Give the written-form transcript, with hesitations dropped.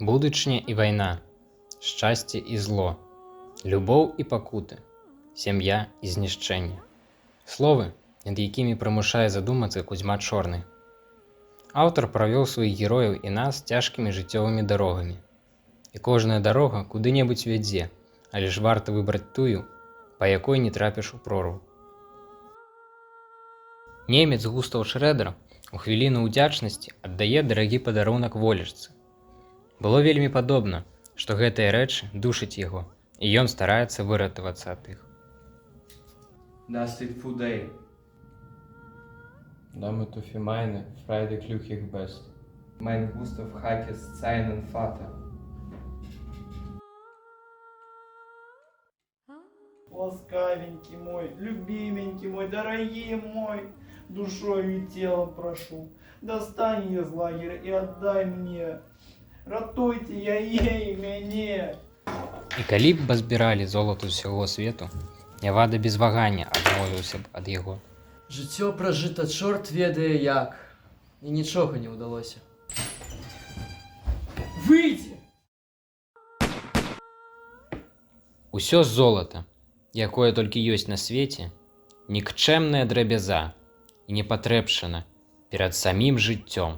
Будучня і вайна, шчасце і зло, любоў і пакуты, сям'я і знішчэнне. Словы, над якімі прымушае задумацца Кузьма Чорны. Аўтар правёў сваіх герояў і нас цяжкімі жыццёвымі дарогамі. І кожная дарога куды-небудзь вядзе, але ж варта выбраць тую, па якой не трапіш у прорву. Немец Густаў Шрэдэр у хвіліну ўдзячнасці аддае дарагі падарунак волечцы. Было вельмі падобна, што гэтыя рэчы душаць яго, і ён стараецца выратавацца ад іх. Das ist für dich. Damit du für meine Freude glücklich bist. Mein Gustav hat es seinen Vater. Ласкавенький мой, любименький мой, дорогий мой, душой и телом прошу, достань из лагеря и отдай мне. Ратуйте я ей мяне. І калі б збіралі золата ўсяго свету, Нявада без вагання адмовіўся б ад яго. Жыццё пражыта чорт ведае як, і нічога не ўдалося. Выйдзі! Усё золата, якое толькі ёсць на свеце, нікчэмная драбяза і непатрэбшана перад самім жыццём.